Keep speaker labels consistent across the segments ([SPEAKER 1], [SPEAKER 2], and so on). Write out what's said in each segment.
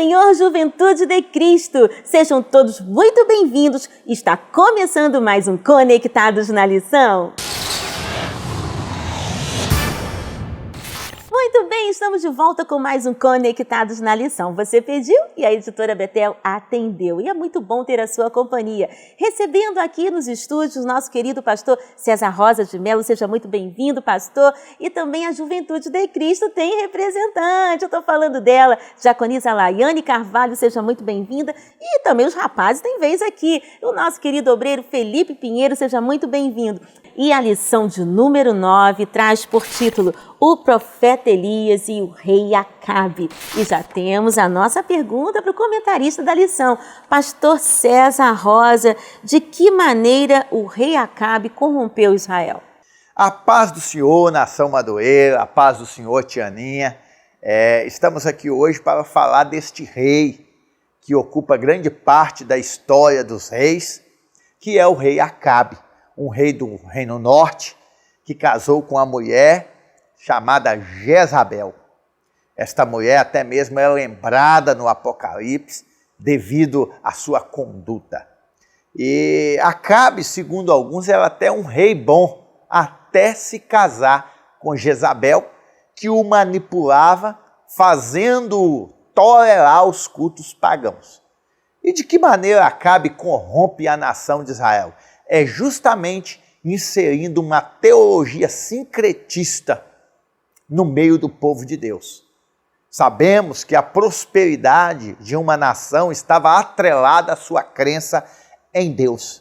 [SPEAKER 1] Senhor, juventude de Cristo! Sejam todos muito bem-vindos. Está começando mais um Conectados na Lição. Muito bem, estamos de volta com mais um Conectados na Lição. Você pediu e a editora Betel atendeu. E é muito bom ter a sua companhia. Recebendo aqui nos estúdios nosso querido pastor César Rosa de Mello. Seja muito bem-vindo, pastor. E também a Juventude de Cristo tem representante. Eu estou falando dela, Diaconisa Laiane Carvalho. Seja muito bem-vinda. E também os rapazes têm vez aqui. O nosso querido obreiro Felipe Pinheiro. Seja muito bem-vindo. E a lição de número 9 traz por título O Profeta Elias e o Rei Acabe. E já temos a nossa pergunta para o comentarista da lição, pastor César Rosa. De que maneira o Rei Acabe corrompeu Israel?
[SPEAKER 2] A paz do Senhor, nação Madureira, a paz do Senhor, Tianinha. Estamos aqui hoje para falar deste rei que ocupa grande parte da história dos reis, que é o Rei Acabe. Um rei do Reino Norte, que casou com uma mulher chamada Jezabel. Esta mulher até mesmo é lembrada no Apocalipse devido à sua conduta. E Acabe, segundo alguns, era até um rei bom, até se casar com Jezabel, que o manipulava, fazendo-o tolerar os cultos pagãos. E de que maneira Acabe corrompe a nação de Israel? É justamente inserindo uma teologia sincretista no meio do povo de Deus. Sabemos que a prosperidade de uma nação estava atrelada à sua crença em Deus.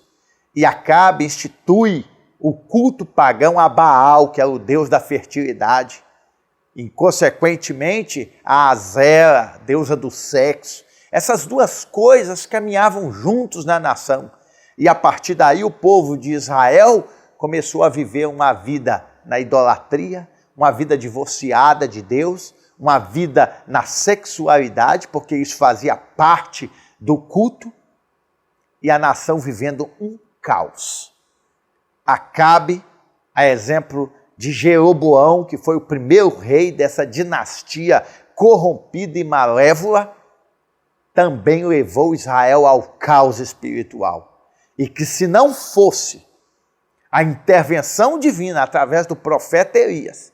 [SPEAKER 2] E Acabe institui o culto pagão a Baal, que era o deus da fertilidade, e consequentemente a Azera, deusa do sexo. Essas duas coisas caminhavam juntos na nação. E a partir daí o povo de Israel começou a viver uma vida na idolatria, uma vida divorciada de Deus, uma vida na sexualidade, porque isso fazia parte do culto, e a nação vivendo um caos. Acabe, a exemplo de Jeroboão, que foi o primeiro rei dessa dinastia corrompida e malévola, também levou Israel ao caos espiritual. E que se não fosse a intervenção divina através do profeta Elias,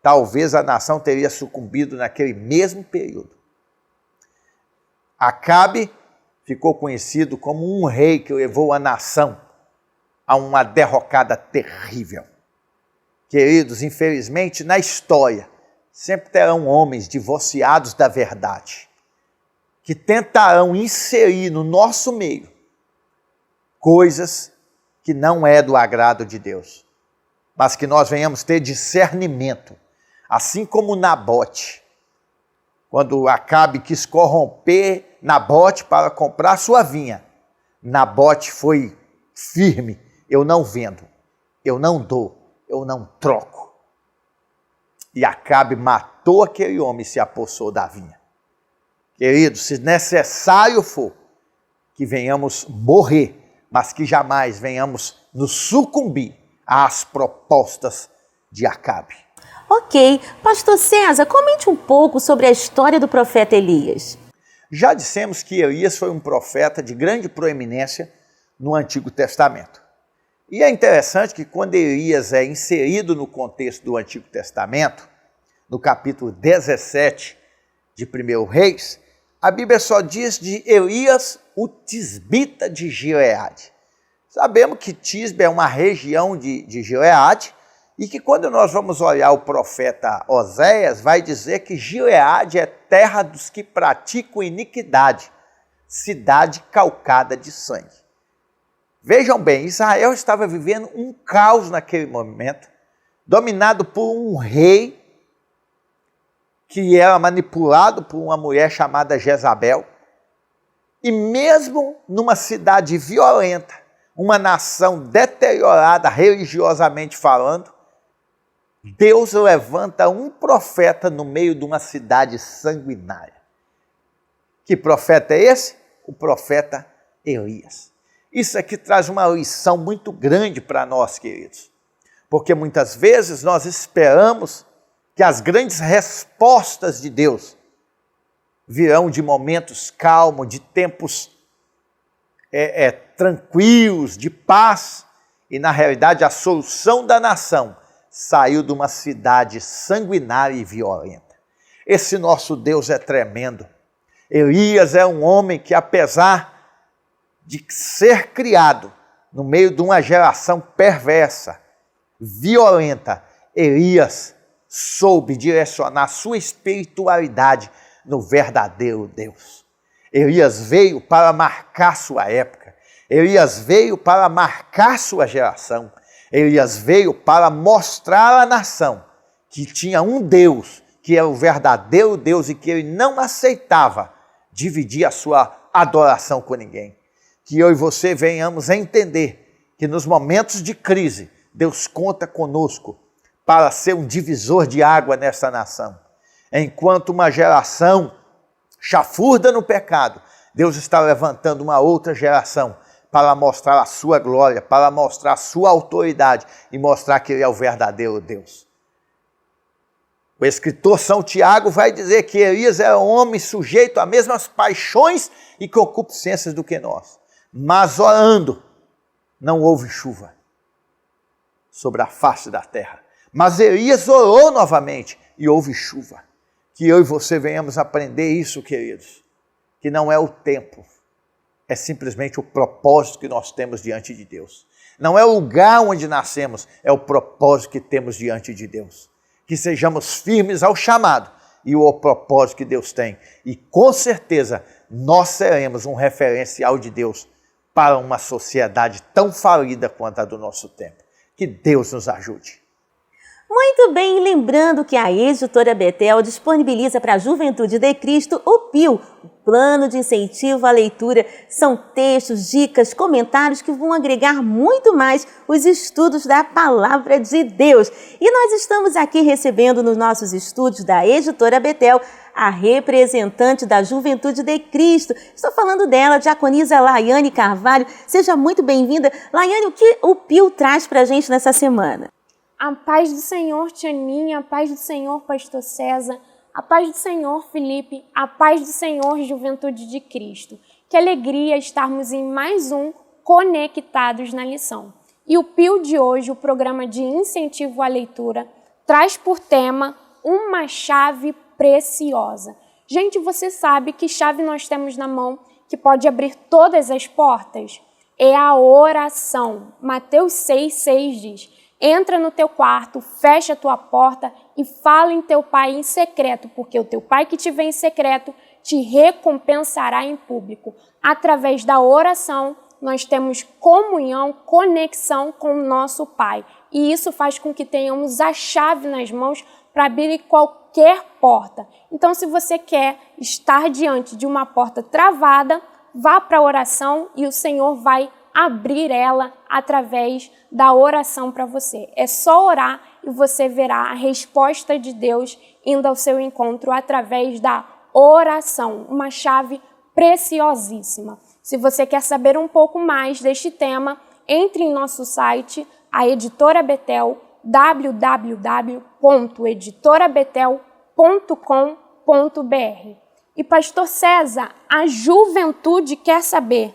[SPEAKER 2] talvez a nação teria sucumbido naquele mesmo período. Acabe ficou conhecido como um rei que levou a nação a uma derrocada terrível. Queridos, infelizmente, na história, sempre terão homens divorciados da verdade, que tentarão inserir no nosso meio coisas que não é do agrado de Deus, mas que nós venhamos ter discernimento, assim como Nabote, quando Acabe quis corromper Nabote para comprar sua vinha, Nabote foi firme: eu não vendo, eu não dou, eu não troco. E Acabe matou aquele homem e se apossou da vinha. Queridos, se necessário for que venhamos morrer, mas que jamais venhamos nos sucumbir às propostas de Acabe.
[SPEAKER 1] Ok. Pastor César, comente um pouco sobre a história do profeta Elias.
[SPEAKER 2] Já dissemos que Elias foi um profeta de grande proeminência no Antigo Testamento. E é interessante que quando Elias é inserido no contexto do Antigo Testamento, no capítulo 17 de 1 Reis, a Bíblia só diz de Elias, o tisbita de Gileade. Sabemos que Tisbe é uma região de Gileade e que quando nós vamos olhar o profeta Oséias, vai dizer que Gileade é terra dos que praticam iniquidade, cidade calcada de sangue. Vejam bem, Israel estava vivendo um caos naquele momento, dominado por um rei que era manipulado por uma mulher chamada Jezabel. E mesmo numa cidade violenta, uma nação deteriorada religiosamente falando, Deus levanta um profeta no meio de uma cidade sanguinária. Que profeta é esse? O profeta Elias. Isso aqui traz uma lição muito grande para nós, queridos. Porque muitas vezes nós esperamos que as grandes respostas de Deus virão de momentos calmos, de tempos tranquilos, de paz. E na realidade a solução da nação saiu de uma cidade sanguinária e violenta. Esse nosso Deus é tremendo. Elias é um homem que, apesar de ser criado no meio de uma geração perversa, violenta, Elias soube direcionar sua espiritualidade no verdadeiro Deus. Elias veio para marcar sua época. Elias veio para marcar sua geração. Elias veio para mostrar à nação que tinha um Deus, que era o verdadeiro Deus e que ele não aceitava dividir a sua adoração com ninguém. Que eu e você venhamos a entender que nos momentos de crise, Deus conta conosco para ser um divisor de água nessa nação. Enquanto uma geração chafurda no pecado, Deus está levantando uma outra geração para mostrar a sua glória, para mostrar a sua autoridade e mostrar que ele é o verdadeiro Deus. O escritor São Tiago vai dizer que Elias era um homem sujeito às mesmas paixões e concupiscências do que nós. Mas orando, não houve chuva sobre a face da terra. Mas Elias orou novamente e houve chuva. Que eu e você venhamos aprender isso, queridos. Que não é o tempo, é simplesmente o propósito que nós temos diante de Deus. Não é o lugar onde nascemos, é o propósito que temos diante de Deus. Que sejamos firmes ao chamado e ao propósito que Deus tem. E com certeza nós seremos um referencial de Deus para uma sociedade tão falida quanto a do nosso tempo. Que Deus nos ajude.
[SPEAKER 1] Muito bem, lembrando que a Editora Bethel disponibiliza para a Juventude de Cristo o PIL, o Plano de Incentivo à Leitura. São textos, dicas, comentários que vão agregar muito mais os estudos da Palavra de Deus. E nós estamos aqui recebendo nos nossos estúdios da Editora Bethel a representante da Juventude de Cristo. Estou falando dela, diaconisa Laiane Carvalho. Seja muito bem-vinda. Laiane, o que o PIL traz para a gente nessa semana?
[SPEAKER 3] A paz do Senhor, Tianinha, a paz do Senhor, Pastor César, a paz do Senhor, Felipe, a paz do Senhor, Juventude de Cristo. Que alegria estarmos em mais um Conectados na Lição. E o PIL de hoje, o programa de incentivo à leitura, traz por tema uma chave preciosa. Gente, você sabe que chave nós temos na mão que pode abrir todas as portas? É a oração. Mateus 6,6 diz: entra no teu quarto, fecha a tua porta e fala em teu pai em secreto, porque o teu pai que te vê em secreto te recompensará em público. Através da oração, nós temos comunhão, conexão com o nosso Pai. E isso faz com que tenhamos a chave nas mãos para abrir qualquer porta. Então, se você quer estar diante de uma porta travada, vá para a oração e o Senhor vai abrir ela através da oração para você. É só orar e você verá a resposta de Deus indo ao seu encontro através da oração, uma chave preciosíssima. Se você quer saber um pouco mais deste tema, entre em nosso site, a Editora Bethel, www.editorabetel.com.br. E Pastor César, a juventude quer saber: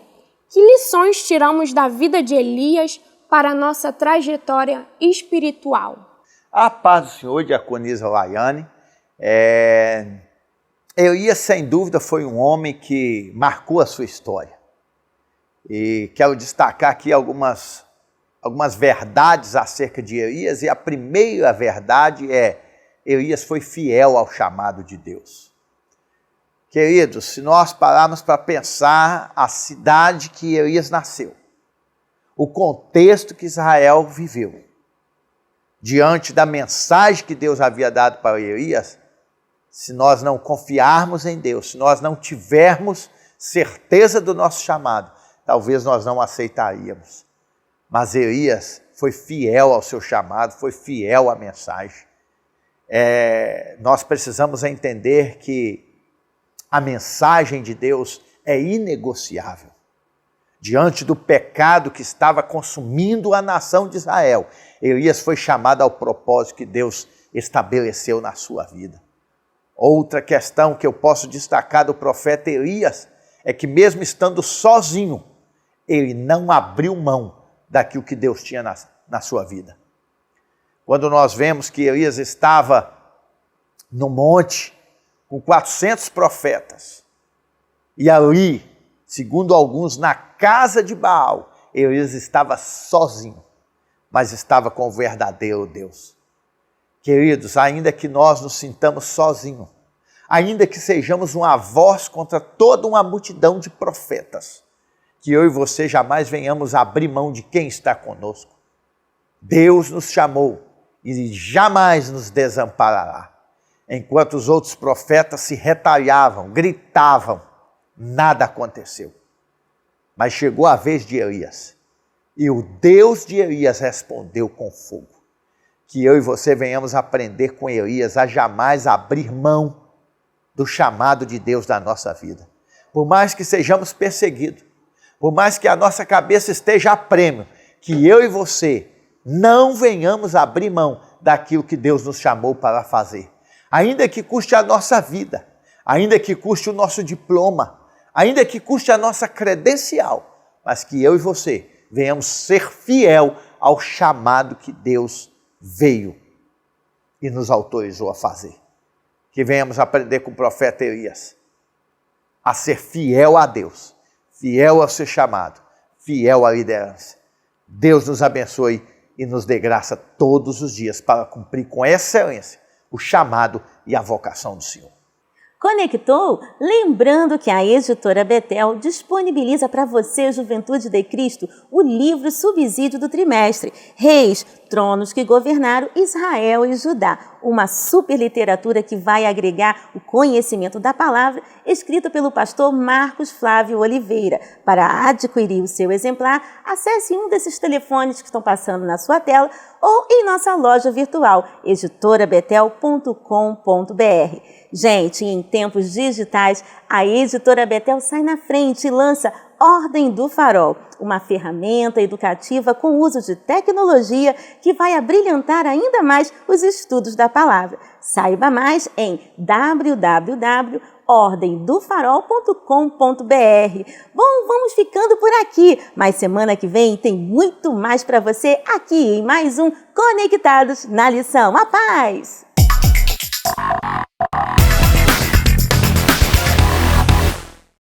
[SPEAKER 3] que lições tiramos da vida de Elias para a nossa trajetória espiritual?
[SPEAKER 2] A paz do Senhor, diaconisa Laiane. Elias, sem dúvida, foi um homem que marcou a sua história. E quero destacar aqui algumas verdades acerca de Elias. E a primeira verdade é: Elias foi fiel ao chamado de Deus. Queridos, se nós pararmos para pensar a cidade que Elias nasceu, o contexto que Israel viveu, diante da mensagem que Deus havia dado para Elias, se nós não confiarmos em Deus, se nós não tivermos certeza do nosso chamado, talvez nós não aceitaríamos. Mas Elias foi fiel ao seu chamado, foi fiel à mensagem. Nós precisamos entender que a mensagem de Deus é inegociável. Diante do pecado que estava consumindo a nação de Israel, Elias foi chamado ao propósito que Deus estabeleceu na sua vida. Outra questão que eu posso destacar do profeta Elias é que mesmo estando sozinho, ele não abriu mão daquilo que Deus tinha na sua vida. Quando nós vemos que Elias estava no monte com 400 profetas, e ali, segundo alguns, na casa de Baal, Elias estava sozinho, mas estava com o verdadeiro Deus. Queridos, ainda que nós nos sintamos sozinhos, ainda que sejamos uma voz contra toda uma multidão de profetas, que eu e você jamais venhamos abrir mão de quem está conosco. Deus nos chamou e jamais nos desamparará. Enquanto os outros profetas se retalhavam, gritavam, nada aconteceu. Mas chegou a vez de Elias, e o Deus de Elias respondeu com fogo. Que eu e você venhamos aprender com Elias a jamais abrir mão do chamado de Deus na nossa vida. Por mais que sejamos perseguidos, por mais que a nossa cabeça esteja a prêmio, que eu e você não venhamos abrir mão daquilo que Deus nos chamou para fazer. Ainda que custe a nossa vida, ainda que custe o nosso diploma, ainda que custe a nossa credencial, mas que eu e você venhamos ser fiel ao chamado que Deus veio e nos autorizou a fazer. Que venhamos aprender com o profeta Elias a ser fiel a Deus, fiel ao seu chamado, fiel à liderança. Deus nos abençoe e nos dê graça todos os dias para cumprir com excelência o chamado e a vocação do Senhor.
[SPEAKER 1] Conectou? Lembrando que a Editora Betel disponibiliza para você, Juventude de Cristo, o livro subsídio do trimestre, Reis, Tronos que Governaram Israel e Judá. Uma super literatura que vai agregar o conhecimento da palavra, escrito pelo pastor Marcos Flávio Oliveira. Para adquirir o seu exemplar, acesse um desses telefones que estão passando na sua tela ou em nossa loja virtual, editorabetel.com.br. Gente, em tempos digitais, a Editora Betel sai na frente e lança Ordem do Farol, uma ferramenta educativa com uso de tecnologia que vai abrilhantar ainda mais os estudos da palavra. Saiba mais em www.ordemdofarol.com.br. Bom, vamos ficando por aqui, mas semana que vem tem muito mais para você aqui em mais um Conectados na Lição. A paz!